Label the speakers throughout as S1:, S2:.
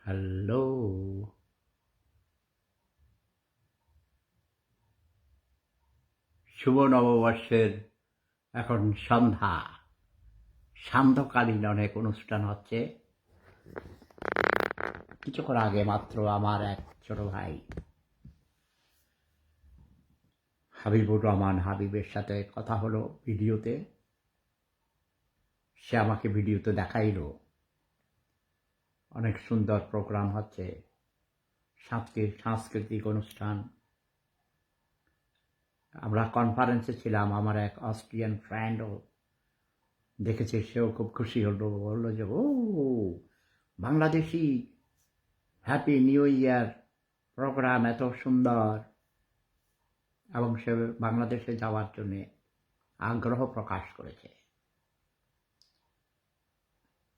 S1: Hello, শুভ নববর্ষের এখন সন্ধ্যা। সান্ধ্যকালীন অনেক অনুষ্ঠান হচ্ছে। কিছুক্ষণ আগে মাত্র আমার এক ছোট ভাই হাবিবুর রহমান হাবিবের সাথে কথা হলো ভিডিওতে। সে আমাকে ভিডিওতে দেখাইল অনেক সুন্দর প্রোগ্রাম হচ্ছে, সাংস্কৃতিক অনুষ্ঠান। আমরা কনফারেন্সে ছিলাম, আমার এক অস্ট্রিয়ান ফ্রেন্ডও দেখেছে, সেও খুব খুশি হলো, বললো যে ও Bangladeshi happy new year programme এত সুন্দর, এবং সে বাংলাদেশে যাওয়ার জন্যে আগ্রহ প্রকাশ করেছে।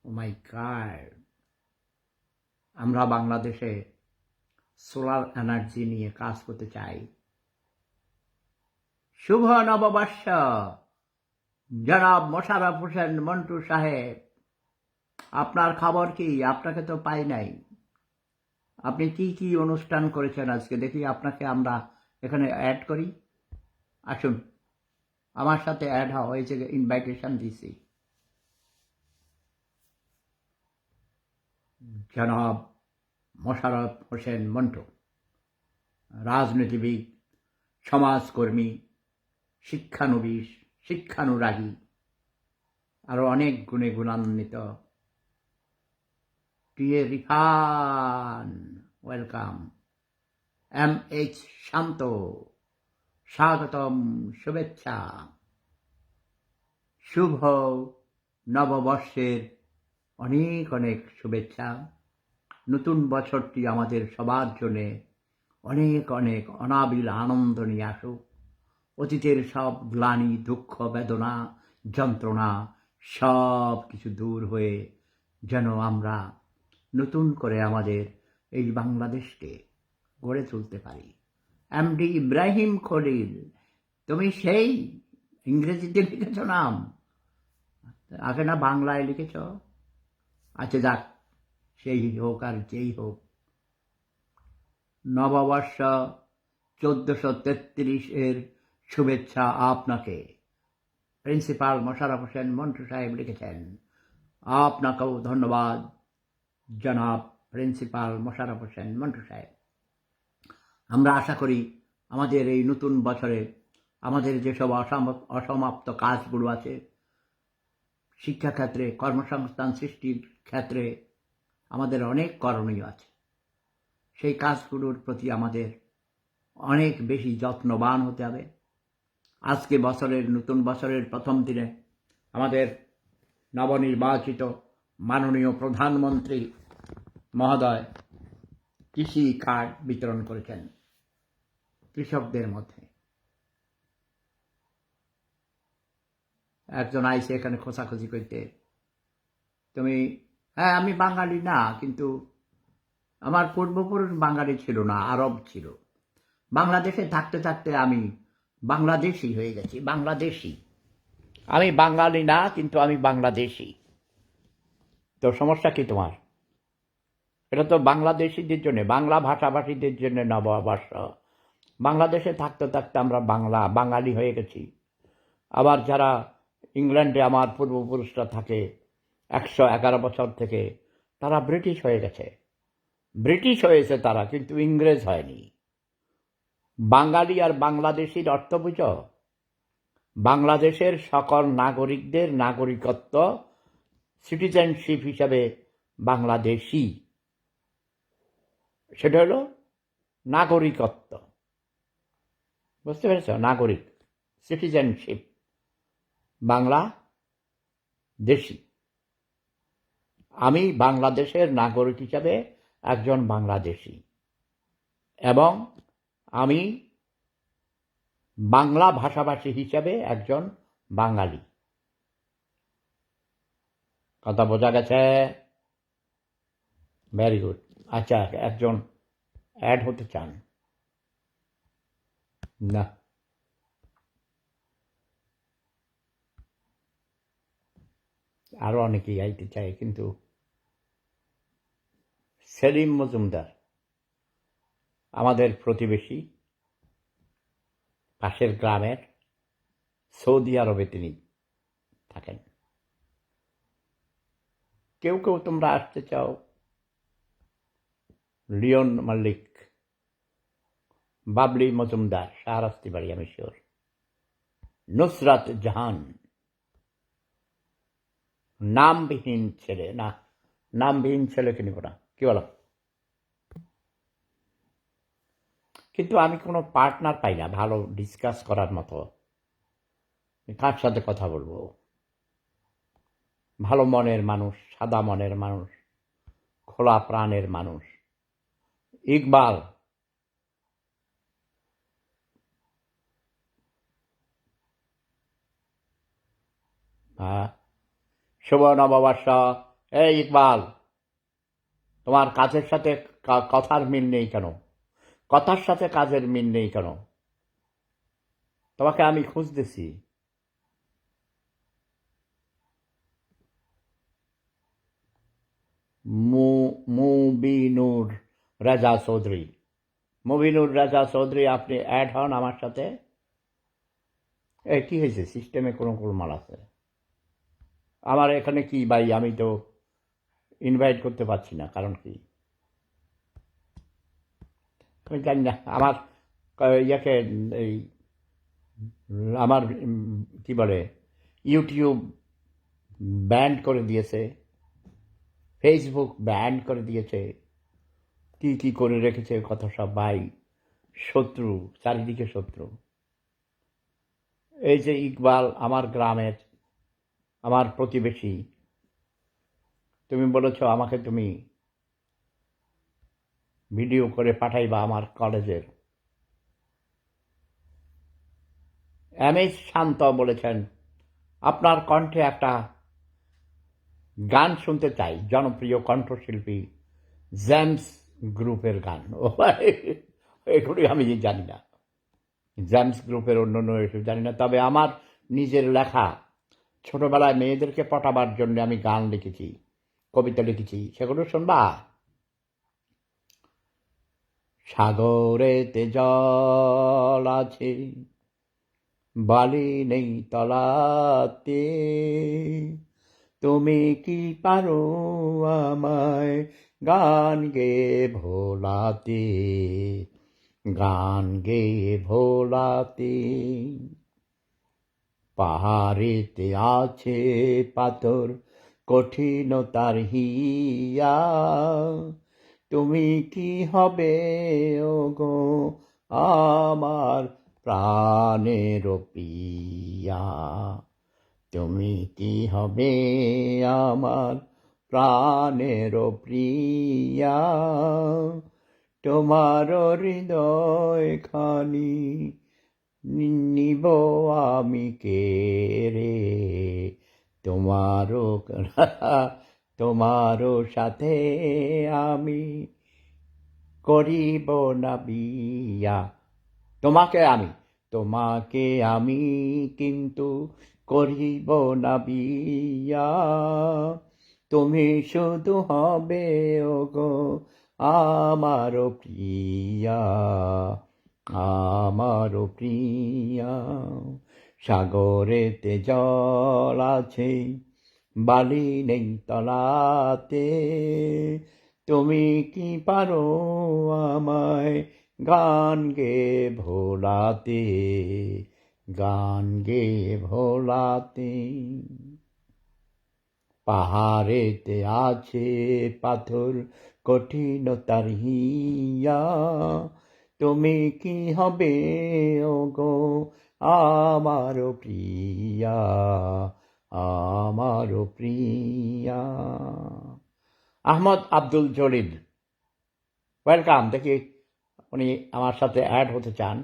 S1: ও মাই গড, আমরা বাংলাদেশে সোলার এনার্জি নিয়ে কাজ করতে চাই। শুভ নববর্ষ জনাব মোশাররফ হোসেন মন্টু সাহেব, আপনার খবর কি? আপনাকে তো পাই নাই। আপনি কি কি অনুষ্ঠান করেছেন আজকে? দেখি আপনাকে আমরা এখানে অ্যাড করি। আসুন, আমার সাথে অ্যাড হওয়া হয়েছে, ইনভাইটেশন দিছি। জনাব মোশাররফ হোসেন মন্টু, রাজনীতিবিদ, সমাজকর্মী, শিক্ষানবিশ, শিক্ষানুরাগী, আরও অনেক গুণে গুণান্বিত। TA Rifan, welcome. MH. Shanto, স্বাগতম, শুভেচ্ছা। শুভ নববর্ষের অনেক অনেক শুভেচ্ছা। নতুন বছরটি আমাদের সবার জন্যে অনেক অনেক অনাবিল আনন্দ নিয়ে আসুক। অতীতের সব গ্লানি, দুঃখ, বেদনা, যন্ত্রণা সব কিছু দূর হয়ে যেন আমরা নতুন করে আমাদের এই বাংলাদেশকে গড়ে তুলতে পারি। এমডি ইব্রাহিম খলিল, তুমি সেই ইংরেজিতে লিখেছ নাম, আগে না বাংলায় লিখেছ? আচ্ছা যাক, সেই হোক আর যেই হোক, নববর্ষ 1433-এর শুভেচ্ছা আপনাকে। প্রিন্সিপাল মোশাররফ হোসেন মন্টু সাহেব লিখেছেন। আপনাকেও ধন্যবাদ জনাব প্রিন্সিপাল মোশাররফ হোসেন মন্টু সাহেব। আমরা আশা করি আমাদের এই নতুন বছরে আমাদের যেসব অসমাপ্ত কাজগুলো আছে, শিক্ষাক্ষেত্রে, কর্মসংস্থান সৃষ্টির ক্ষেত্রে আমাদের অনেক করণীয় আছে। সেই কাজগুলোর প্রতি আমাদের অনেক বেশি যত্নবান হতে হবে। আজকে নতুন বছরের প্রথম দিনে আমাদের নবনির্বাচিত মাননীয় প্রধানমন্ত্রী মহোদয় কৃষি কার্ড বিতরণ করেছেন কৃষকদের মধ্যে। একজন আইসে এখানে খোঁচাখুচি করতে, তুমি, হ্যাঁ আমি বাঙালি না, কিন্তু আমার পূর্বপুরুষ বাঙালি ছিল না, আরব ছিল। বাংলাদেশে থাকতে থাকতে আমি বাংলাদেশি হয়ে গেছি। বাংলাদেশি, আমি বাঙালি না, কিন্তু আমি বাংলাদেশি। তো সমস্যা কি তোমার? এটা তো বাংলাদেশিদের জন্য, বাংলা ভাষাভাষীদের জন্য নববর্ষ। বাংলাদেশে থাকতে থাকতে আমরা বাঙালি হয়ে গেছি। আবার যারা ইংল্যান্ডে আমার পূর্বপুরুষরা থাকে 111 বছর থেকে, তারা ব্রিটিশ হয়ে গেছে। ব্রিটিশ হয়েছে তারা, কিন্তু ইংরেজ হয়নি। বাঙালি আর বাংলাদেশির অর্থ বুঝো? বাংলাদেশের সকল নাগরিকদের নাগরিকত্ব, সিটিজেনশিপ হিসাবে বাংলাদেশি, সেটা হলো নাগরিকত্ব। বুঝতে পেরেছ? নাগরিক, সিটিজেনশিপ, বাংলাদেশি। আমি বাংলাদেশের নাগরিক হিসাবে একজন বাংলাদেশি, এবং আমি বাংলা ভাষাভাষী হিসাবে একজন বাঙালি। কথা বোঝা গেছে? Very good. আচ্ছা, একজন অ্যাড হতে চান? না, আরো অনেকেই আইতে চায়, কিন্তু সেলিম মজুমদার আমাদের প্রতিবেশী, পাশের গ্রামের, সৌদি আরবে তিনি থাকেন। কেউ কেউ তোমরা আসতে চাও, লিওন মল্লিক, বাবলি মজুমদার, শাহরাস্তি বাড়ি, আমি শিওর, নুসরাত জাহান, নামবিহীন ছেলে, না নামবিহীন ছেলেকে নিব না, কি বলো? কিন্তু আমি কোনো পার্টনার পাই না ভালো ডিসকাস করার মতো। কার সাথে কথা বলবো? ভালো মনের মানুষ, সাদা মনের মানুষ, খোলা প্রাণের মানুষ। ইকবাল, হ্যাঁ, শুভ নববর্ষ। এই ইকবাল, তোমার কাজের সাথে কথার মিল নেই কেন? কথার সাথে কাজের মিল নেই কেন? তোমাকে আমি খুঁজতেছি। মুবিনুর রাজা চৌধুরী, মুবিনুর রাজা চৌধুরী, আপনি অ্যাড হন আমার সাথে। কি হয়েছে? সিস্টেমে কোনো গোলমাল আছে? আমার এখানে কি ভাই, আমি তো ইনভাইট করতে পারছি না, কারণ কি আমি জানি না। আমার ইয়াকে এই আমার কি বলে, ইউটিউব ব্যান্ড করে দিয়েছে, ফেসবুক ব্যান্ড করে দিয়েছে, কি কি করে রেখেছে কত সব ভাই, শত্রু, চারিদিকে শত্রু। এই যে ইকবাল, আমার গ্রামের, আমার প্রতিবেশী, তুমি বলেছ আমাকে তুমি ভিডিও করে পাঠাইবা আমার কলেজের। এমএস শান্ত বলেছেন আপনার কণ্ঠে একটা গান শুনতে চাই, জনপ্রিয় কণ্ঠশিল্পী জেমস গ্রুপের গান। এগুলি আমি জানি না, জেমস গ্রুপের অন্য অন্য এসব জানি না। তবে আমার নিজের লেখা, ছোটবেলায় মেয়েদেরকে পটাবার জন্য আমি গান লিখেছি, কবিতা লিখেছি, সেগুলো শুনবা। সাগরেতে জল আছে, বালি নেই তলাতে, তুমি কি পারো আমায় গান গেয়ে ভোলাতে, গান গেয়ে ভোলাতে। পাহাড়েতে আছে পাথর, কঠিনতার হিয়া, তুমি কি হবে ওগো আমার প্রাণের প্রিয়া, তুমি কি হবে আমার প্রাণের প্রিয়া, তোমার হৃদয় খানি নিব আমি কেড়ে, তোমারও তোমারও সাথে আমি করিব না বিয়া। তোমাকে আমি কিন্তু করিব না বিয়া, তুমি শুধু হবে ওগো আমারও প্রিয়া, আমারও প্রিয়া। সাগরেতে জল আছে, বালি নেই তলাতে, তুমি কি পারো আমায় গান গেয়ে ভোলাতে, গান গেয়ে ভোলাতে। পাহাড়েতে আছে পাথর, কঠিনতার হিয়া, তুমি কি হবে ওগো আমার প্রিয়া, আমার প্রিয়া। আহমদ আব্দুল জলিল, ওয়েলকাম। দেখি উনি আমার সাথে অ্যাড হতে চান।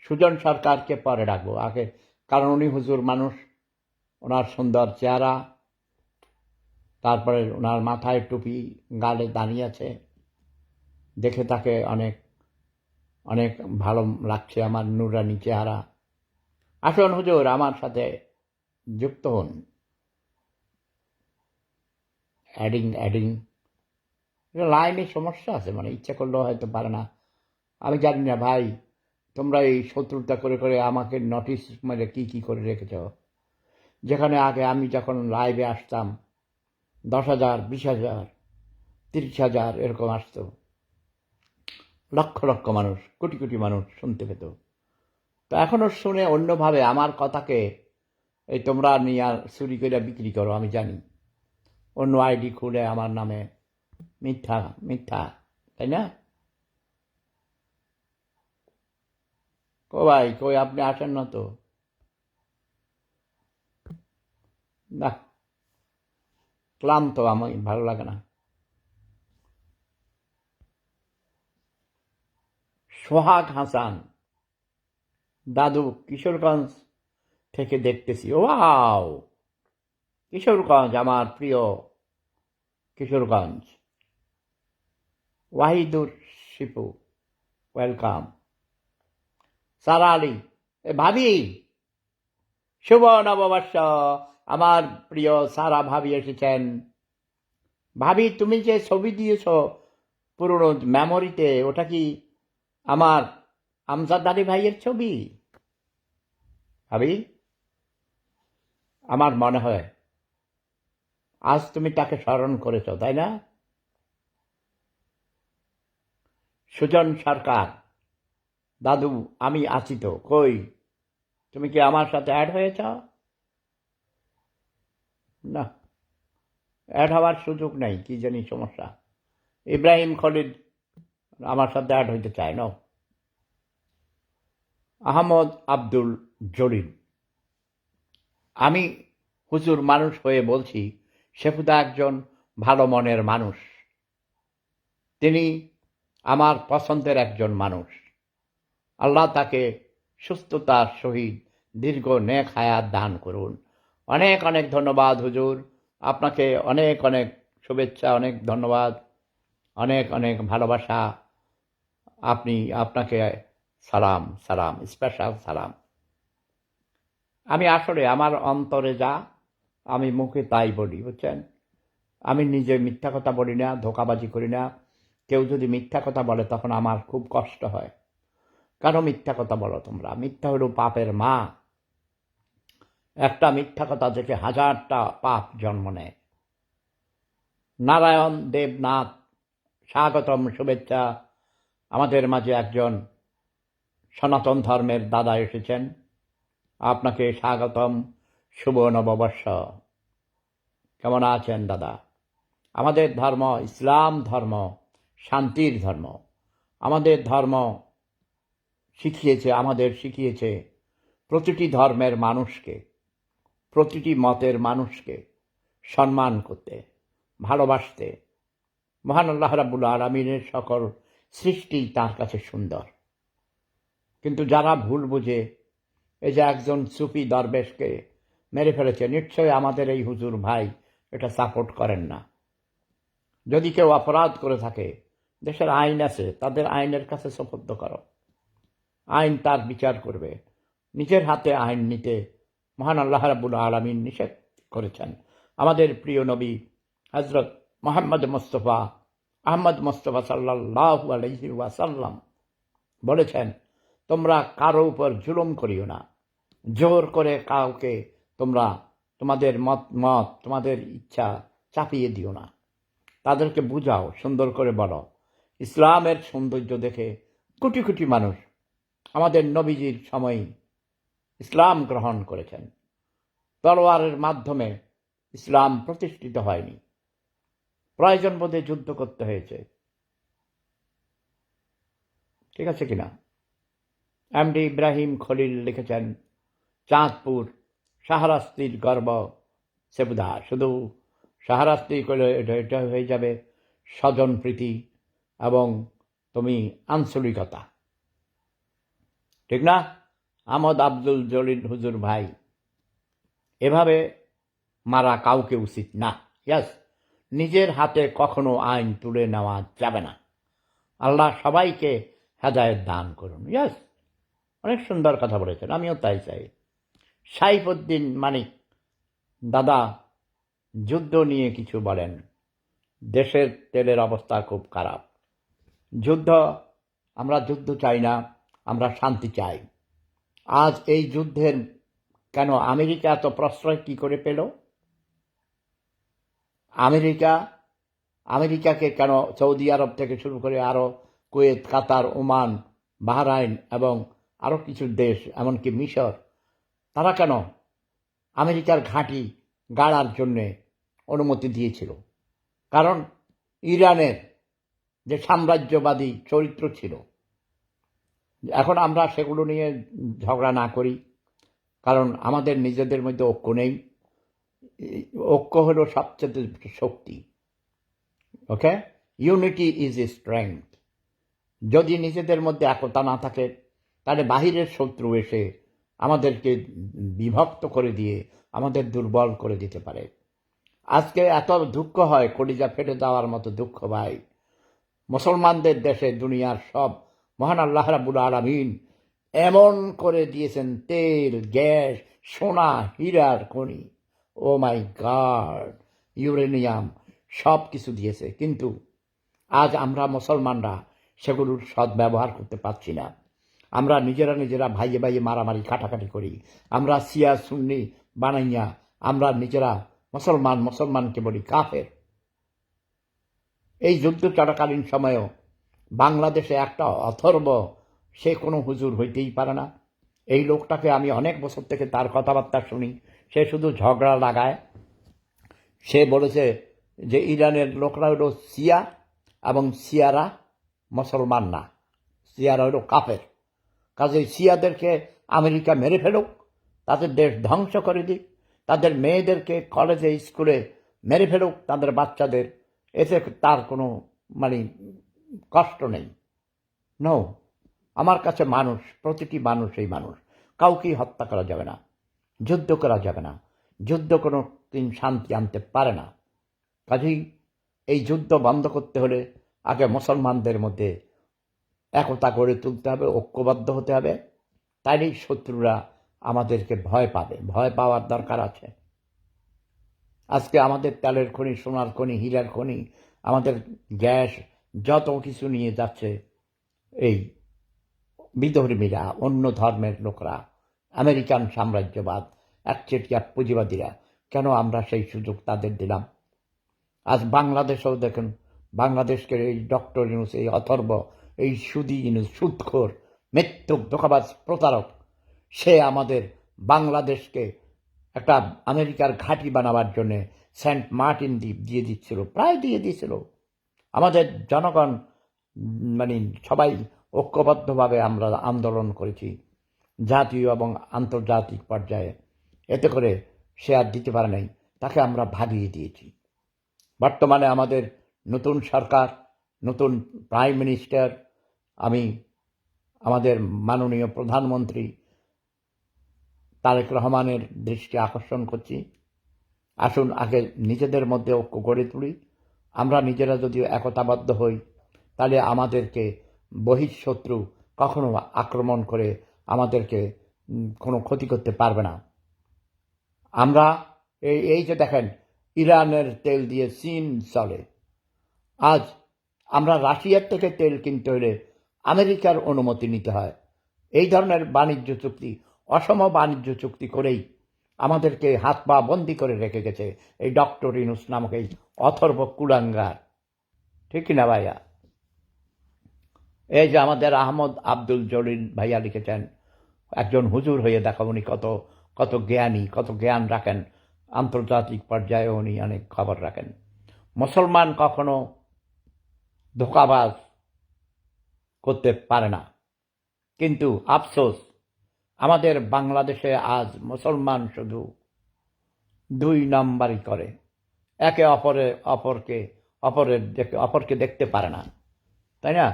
S1: সুজন সরকারকে পরে ডাকবো আগে, কারণ উনি হুজুর মানুষ, ওনার সুন্দর চেহারা, তারপরে ওনার মাথায় টুপি, গালে দাঁড়িয়ে আছে, দেখে তাকে অনেক অনেক ভালো লাগছে, আমার নুরানি চেহারা। আসুন হুজুর, আমার সাথে যুক্ত হন। অ্যাডিং লাইনের সমস্যা আছে, মানে ইচ্ছা করলেও হয়তো পারে না। আমি জানি না ভাই, তোমরা এই শত্রুতা করে করে আমাকে নোটিশ মানে কি করে রেখেছ। যেখানে আগে আমি যখন লাইভে আসতাম 10,000, 20,000, 30,000 এরকম আসতো, লক্ষ লক্ষ মানুষ, কোটি কোটি মানুষ শুনতে পেত। তো এখনও শুনে অন্যভাবে আমার কথাকে এই তোমরা নিয়ে চুরি করে বিক্রি করো, আমি জানি। অন্য আইডি খুলে আমার নামে মিথ্যা মিথ্যা, তাই না? ভাই কই আপনি আসেন না তো? না, ক্লান্ত, আমি ভালো লাগে না। সোহাগ হাসান, দাদু কিশোরগঞ্জ থেকে দেখতেছি। ওয়াও, কিশোরগঞ্জ, আমার প্রিয় কিশোরগঞ্জ। ওয়াহিদুর শিপু, ওয়েলকাম। সারা আলী, ভাবি শুভ নববর্ষ। আমার প্রিয় সারা ভাবি এসেছেন। ভাবি তুমি যে ছবি দিয়েছ পুরনো মেমোরিতে, ওটা কি আমার আমজাদ আলী ভাইয়ের ছবি? ভাবি, আমার মনে হয় আজ তুমি তাকে স্মরণ করেছ, তাই না? সুজন সরকার, দাদু আমি আছি তো, কই তুমি কি আমার সাথে অ্যাড হয়েছ? না, অ্যাড হওয়ার সুযোগ নেই, কি জানি সমস্যা। ইব্রাহিম খলিল আমার সাথে অ্যাড হইতে চায় না। আহমদ আব্দুল জলিল, আমি হুজুর মানুষ হয়ে বলছি, শেফুদা একজন ভালো মনের মানুষ। তিনি আমার পছন্দের একজন মানুষ। আল্লাহ তাকে সুস্থতার সহিত দীর্ঘ নেক হায়াত দান করুন। অনেক অনেক ধন্যবাদ হুজুর, আপনাকে অনেক অনেক শুভেচ্ছা, অনেক ধন্যবাদ, অনেক অনেক ভালোবাসা। আপনাকে সালাম, সালাম, স্পেশাল সালাম। আমি আসলে আমার অন্তরে যা, আমি মুখে তাই বলি, বুঝছেন? আমি নিজে মিথ্যা কথা বলি না, ধোঁকাবাজি করি না। কেউ যদি মিথ্যা কথা বলে তখন আমার খুব কষ্ট হয়। কেন মিথ্যা কথা বলো তোমরা? মিথ্যা হলো পাপের মা। একটা মিথ্যা কথা থেকে 1000টা পাপ জন্ম নেয়। নারায়ণ দেবনাথ, স্বাগতম, শুভেচ্ছা। আমাদের মাঝে একজন সনাতন ধর্মের দাদা এসেছেন, আপনাকে স্বাগতম, শুভ নববর্ষ। কেমন আছেন দাদা? আমাদের ধর্ম ইসলাম ধর্ম, শান্তির ধর্ম। আমাদের ধর্ম আমাদের শিখিয়েছে প্রতিটি ধর্মের মানুষকে, প্রতিটি মতের মানুষকে সম্মান করতে, ভালোবাসতে। মহান আল্লাহ রাব্বুল আলামিনের সকল সৃষ্টি তার কাছে সুন্দর। কিন্তু যারা ভুল বুঝে এই যে একজন সুফি দরবেশকে মেরে ফেলেছে, নিশ্চয়ই আমাদের এই হুজুর ভাই এটা সাপোর্ট করেন না। যদি কেউ অপরাধ করে থাকে, দেশের আইন আছে, তাদের আইনের কাছে সোপর্দ করো, আইন তার বিচার করবে। নিজের হাতে আইন নিতে মহান আল্লাহ রাব্বুল আলামিন নিষেধ করেছেন। আমাদের প্রিয় নবী হযরত মুহাম্মদ মুস্তাফা আহমদ মুস্তাফা সাল্লাল্লাহু আলাইহি ওয়াসাল্লাম বলেছেন, তোমরা কারো উপর জুলুম করিও না, জোর করে কাউকে তোমরা তোমাদের মত তোমাদের ইচ্ছা চাপিয়ে দিও না। তাদেরকে বুঝাও, সুন্দর করে বলো। ইসলামের সৌন্দর্য দেখে কোটি কোটি মানুষ আমাদের নবীজির সময় ইসলাম গ্রহণ করেছেন। তলোয়ারের মাধ্যমে ইসলাম প্রতিষ্ঠিত হয়নি, প্রয়োজন বোধে যুদ্ধ করতে হয়েছে। ঠিক আছে কিনা? এমডি ইব্রাহিম খলিল লিখেছেন, চাঁদপুর, শাহরাস্তির গর্ব সেবুদা। শুধু শাহরাস্তি করলে এটা হয়ে যাবে স্বজন প্রীতি এবং তুমি আঞ্চলিকতা, ঠিক না? আহমদ আব্দুল জলিল হুজুর ভাই, এভাবে মারা কাউকে উচিত না। ইয়াস, নিজের হাতে কখনো আইন তুলে নেওয়া যাবে না। আল্লাহ সবাইকে হেদায়েত দান করুন। ইয়াস, অনেক সুন্দর কথা বলেছেন, আমিও তাই চাই। সাইফুদ্দিন মানিক, দাদা যুদ্ধ নিয়ে কিছু বলেন। দেশের তেলের অবস্থা খুব খারাপ। যুদ্ধ, আমরা যুদ্ধ চাই না, আমরা শান্তি চাই। আজ এই যুদ্ধের কেন আমেরিকা এত প্রশ্রয় কী করে পেল? আমেরিকাকে কেন সৌদি আরব থেকে শুরু করে আরও কুয়েত, কাতার, ওমান, বাহরাইন এবং আরও কিছু দেশ, এমনকি মিশর, তারা কেন আমেরিকার ঘাঁটি গাড়ার জন্যে অনুমতি দিয়েছিল? কারণ ইরানের যে সাম্রাজ্যবাদী চরিত্র ছিল। এখন আমরা সেগুলো নিয়ে ঝগড়া না করি, কারণ আমাদের নিজেদের মধ্যে ঐক্য নেই। ঐক্য হলো সবচেয়ে শক্তি। ওকে, ইউনিটি ইজ এ স্ট্রেংথ। যদি নিজেদের মধ্যে একতা না থাকে, তাহলে বাহিরের শত্রু এসে আমাদেরকে বিভক্ত করে দিয়ে আমাদের দুর্বল করে দিতে পারে। আজকে এত দুঃখ হয়, কলিজা ফেটে যাওয়ার মতো দুঃখ ভাই। মুসলমানদের দেশে দুনিয়ার সব মহান আল্লাহ রাব্বুল আলামিন এমন করে দিয়েছেন তেল, গ্যাস, সোনা, হীরার খনি, ও মাই গড, ইউরেনিয়াম, সব কিছু দিয়েছে। কিন্তু আজ আমরা মুসলমানরা সেগুলোর সদ্ব্যবহার করতে পারছি না। আমরা নিজেরা ভাইয়ে ভাইয়ে মারামারি কাটাকাটি করি। আমরা শিয়া সুন্নি বানাইয়া আমরা নিজেরা মুসলমানকে বলি কাফের। এই যুদ্ধ চলাকালীন সময়েও বাংলাদেশে একটা অথর্ব, সে কোনো হুজুর হইতেই পারে না। এই লোকটাকে আমি অনেক বছর থেকে তার কথাবার্তা শুনি, সে শুধু ঝগড়া লাগায়। সে বলেছে যে ইরানের লোকরা হলো শিয়া এবং শিয়ারা মুসলমান না, শিয়ারা হলো কাফের। কাজে শিয়াদেরকে আমেরিকা মেরে ফেলুক, তাদের দেশ ধ্বংস করে দিক, তাদের মেয়েদেরকে কলেজে স্কুলে মেরে ফেলুক, তাদের বাচ্চাদের, এতে তার কোনো কষ্ট নেই। নো, আমার কাছে মানুষ, প্রতিটি মানুষই মানুষ, কাউকেই হত্যা করা যাবে না, যুদ্ধ করা যাবে না। যুদ্ধ কোনো দিন শান্তি আনতে পারে না। কাজেই এই যুদ্ধ বন্ধ করতে হলে আগে মুসলমানদের মধ্যে একতা গড়ে তুলতে হবে, ঐক্যবদ্ধ হতে হবে। তাইলেই শত্রুরা আমাদেরকে ভয় পাবে, ভয় পাওয়ার দরকার আছে। আজকে আমাদের তেলের খনি, সোনার খনি, হীরার খনি, আমাদের গ্যাস, যত কিছু নিয়ে যাচ্ছে এই বিধর্মীরা, অন্য ধর্মের লোকরা, আমেরিকান সাম্রাজ্যবাদ, একচেটিয়া পুঁজিবাদীরা। কেন আমরা সেই সুযোগ তাদের দিলাম? আজ বাংলাদেশেও দেখুন, বাংলাদেশকে এই ডক্টর ইউনূস, এই অথর্ব, এই সুদি ইউনূস, সুদখোর, মিথ্যুক, ধোঁকাবাজ, প্রতারক, সে আমাদের বাংলাদেশকে একটা আমেরিকার ঘাঁটি বানাবার জন্যে সেন্ট মার্টিন দ্বীপ দিয়ে দিচ্ছিল, প্রায় দিয়ে দিয়েছিল। আমাদের জনগণ সবাই ঐক্যবদ্ধভাবে আমরা আন্দোলন করেছি জাতীয় এবং আন্তর্জাতিক পর্যায়ে। এতে করে সে আর দিতে পারে নাই, তাকে আমরা ভাগিয়ে দিয়েছি। বর্তমানে আমাদের নতুন সরকার, নতুন প্রাইম মিনিস্টার, আমি আমাদের মাননীয় প্রধানমন্ত্রী তারেক রহমানের দৃষ্টি আকর্ষণ করছি, আসুন আগে নিজেদের মধ্যে ঐক্য গড়ে তুলি। আমরা নিজেরা যদি একতাবদ্ধ হই, তাহলে আমাদেরকে বহিঃশত্রু কখনো আক্রমণ করে আমাদেরকে কোনো ক্ষতি করতে পারবে না। আমরা এই যে দেখেন, ইরানের তেল দিয়ে চীন চলে। আজ আমরা রাশিয়ার থেকে তেল কিনতে হলে আমেরিকার অনুমতি নিতে হয়। এই ধরনের বাণিজ্য চুক্তি, অসম বাণিজ্য চুক্তি করেই আমাদেরকে হাত পা বন্দি করে রেখে গেছে এই ডক্টর ইউনূস নামক এই অথর্ব কুলাঙ্গার। ঠিক কিনা ভাইয়া? এই যে আমাদের আহমদ আব্দুল জলিল ভাইয়া লিখেছেন, একজন হুজুর হয়ে দেখা, উনি কত জ্ঞানী, কত জ্ঞান রাখেন, আন্তর্জাতিক পর্যায়ে উনি অনেক খবর রাখেন। মুসলমান কখনো ধোঁকাবাজ করতে পারে না। কিন্তু আফসোস, আমাদের বাংলাদেশে আজ মুসলমান শুধু দুই নম্বরই করে, একে অপরকে দেখতে পারে না, তাই না?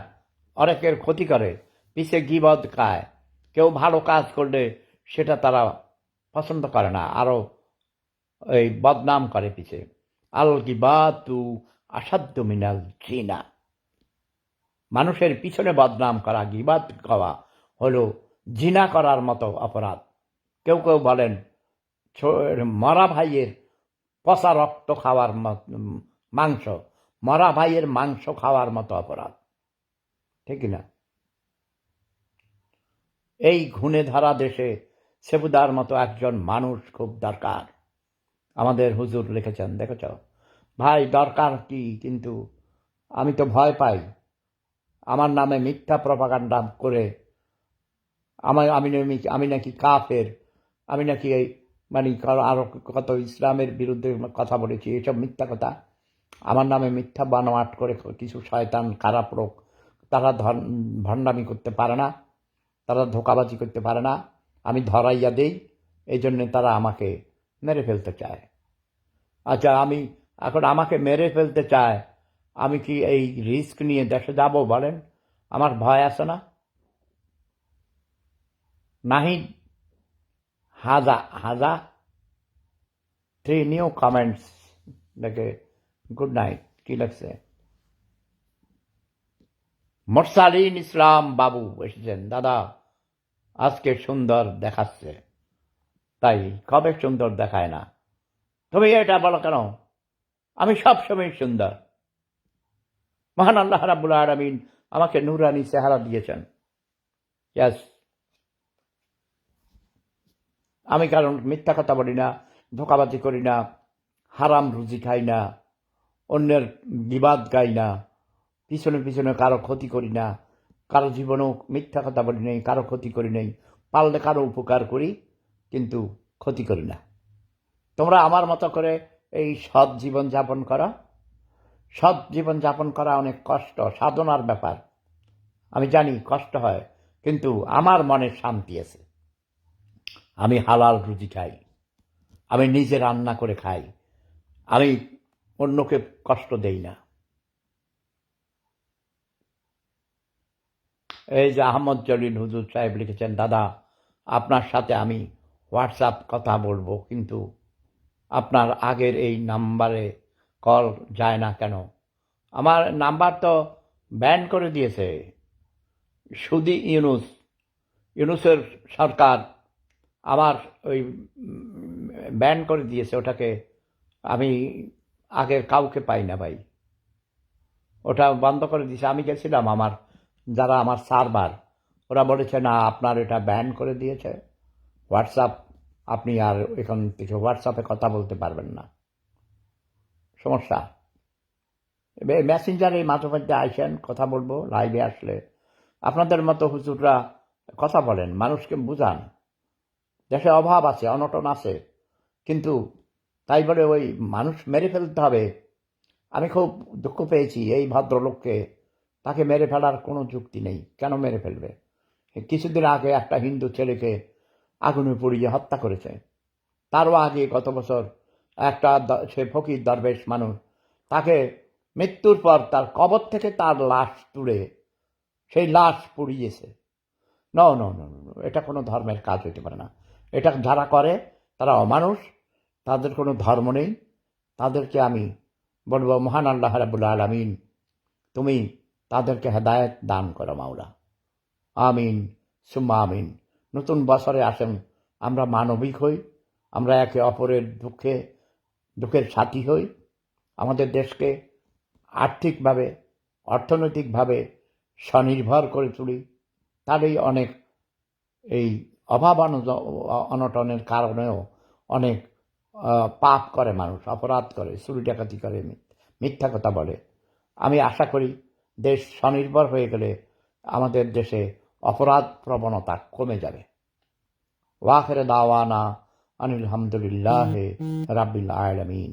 S1: অনেকের ক্ষতি করে, পিছে গীবত খায়। কেউ ভালো কাজ করলে সেটা তারা পছন্দ করে না, আরও এই বদনাম করে পিছে। আল গিবাতু আসাদ্দু মিনাল জিনা। মানুষের পিছনে বদনাম করা, গীবাত খাওয়া হলো জিনা করার মতো অপরাধ। কেউ বলেন মরা ভাইয়ের পচা রক্ত খাওয়ার মাংস মরা ভাইয়ের মাংস খাওয়ার মতো অপরাধ, ঠিক না? এই ঘুণে ধরা দেশে সেবুদার মতো একজন মানুষ খুব দরকার। আমাদের হুজুর লিখেছেন, দেখেছ ভাই, দরকার কি, কিন্তু আমি তো ভয় পাই আমার নামে মিথ্যা প্রপাগান্ডা করে আমি নাকি কাফের, আমি নাকি এই মানে আরো কত ইসলামের বিরুদ্ধে কথা বলেছি, এসব মিথ্যা কথা আমার নামে মিথ্যা বানোয়াট করে কিছু শয়তান খারাপ লোক, তারা ভণ্ডামি করতে পারে না, তারা ধোঁকাবাজি করতে পারে না, আমি ধরাইয়া দেই, এই জন্যে তারা আমাকে মেরে ফেলতে চায়। আচ্ছা, আমি এখন আমাকে মেরে ফেলতে চায়, আমি কি এই রিস্ক নিয়ে দেশে যাব বলেন? আমার ভয় আছে না? নাহিদ হাজা 3 নিউ কমেন্টস দেখে গুড নাইট, কি লাগছে? মোরসালিন ইসলাম বাবু এসেছেন, দাদা আজকে সুন্দর দেখাচ্ছে। তাই কবে সুন্দর দেখায় না? তুমি এটা বলো কেন? আমি সবসময় সুন্দর। মহান আল্লাহ রাব্বুল আলামিন আমাকে নূরানি চেহারা দিয়েছেন। ইয়াস, আমি কারণ মিথ্যা কথা বলি না, ধোঁকাবাজি করি না, হারাম রুজি খাই না, অন্যের বিবাদ গাই না, পিছনে পিছনে কারো ক্ষতি করি না, কারো জীবনেও মিথ্যা কথা বলি নেই, কারো ক্ষতি করি নেই, পারলে কারো উপকার করি, কিন্তু ক্ষতি করি না। তোমরা আমার মতো করে এই সৎ জীবন যাপন করো। সৎ জীবন যাপন করা অনেক কষ্ট, সাধনার ব্যাপার, আমি জানি কষ্ট হয়, কিন্তু আমার মনে শান্তি আছে। আমি হালাল রুজি খাই, আমি নিজে রান্না করে খাই, আমি অন্যকে কষ্ট দেই না। এই যে আহমদ জলিল হুজুর সাহেব লিখেছেন, দাদা আপনার সাথে আমি হোয়াটসঅ্যাপ কথা বলবো, কিন্তু আপনার আগের এই নাম্বারে কল যায় না কেন? আমার নাম্বার তো ব্যান করে দিয়েছে সুদি ইউনুসের সরকার, আমার ওই ব্যান করে দিয়েছে ওটাকে। আমি আগের কাউকে পাই না ভাই, ওটা বন্ধ করে দিয়েছে। আমি গেছিলাম, যারা আমার সার্ভার, ওরা বলেছে না আপনার এটা ব্যান করে দিয়েছে হোয়াটসঅ্যাপ, আপনি আর এখন থেকে হোয়াটসঅ্যাপে কথা বলতে পারবেন না। সমস্যা, মেসেঞ্জারে মাঝে মধ্যে আইসেন, কথা বলবো লাইভে আসলে। আপনাদের মতো হুজুররা কথা বলেন, মানুষকে বুঝান। দেশে অভাব আছে, অনটন আছে, কিন্তু তাই বলে ওই মানুষ মেরে ফেলতে হবে। আমি খুব দুঃখ পেয়েছি এই ভদ্রলোককে, তাকে মেরে ফেলার কোনো যুক্তি নেই। কেন মেরে ফেলবে? কিছুদিন আগে একটা হিন্দু ছেলেকে আগুনে পুড়িয়ে হত্যা করেছে। তারও আগে গত বছর একটা সে ফকির দরবেশ মানুষ, তাকে মৃত্যুর পর তার কবর থেকে তার লাশ তুলে সেই লাশ পুড়িয়েছে। ন ন ন এটা কোনো ধর্মের কাজ হইতে পারে না। এটা যারা করে তারা অমানুষ, তাদের কোনো ধর্ম নেই। তাদেরকে আমি বলবো, মহান আল্লাহ রাব্বুল আলামিন তুমি তাদেরকে হেদায়েত দান করো মাওলা, আমিন সুম্মা আমিন। নতুন বছরে আসেন, আমরা মানবিক হই, আমরা একে অপরের দুঃখের সাথী হই, আমাদের দেশকে আর্থিকভাবে অর্থনৈতিকভাবে স্বনির্ভর করে তুলি। তারই অনেক এই অভাব অনটনের কারণেও অনেক পাপ করে মানুষ, অপরাধ করে, চুরি ডাকাতি করে, মিথ্যা কথা বলে। আমি আশা করি দেশ স্বনির্ভর হয়ে গেলে আমাদের দেশে অপরাধ প্রবণতা কমে যাবে। ওয়াখির দাওয়ানা আনিল হামদুলিল্লাহি রাব্বিল আলামিন।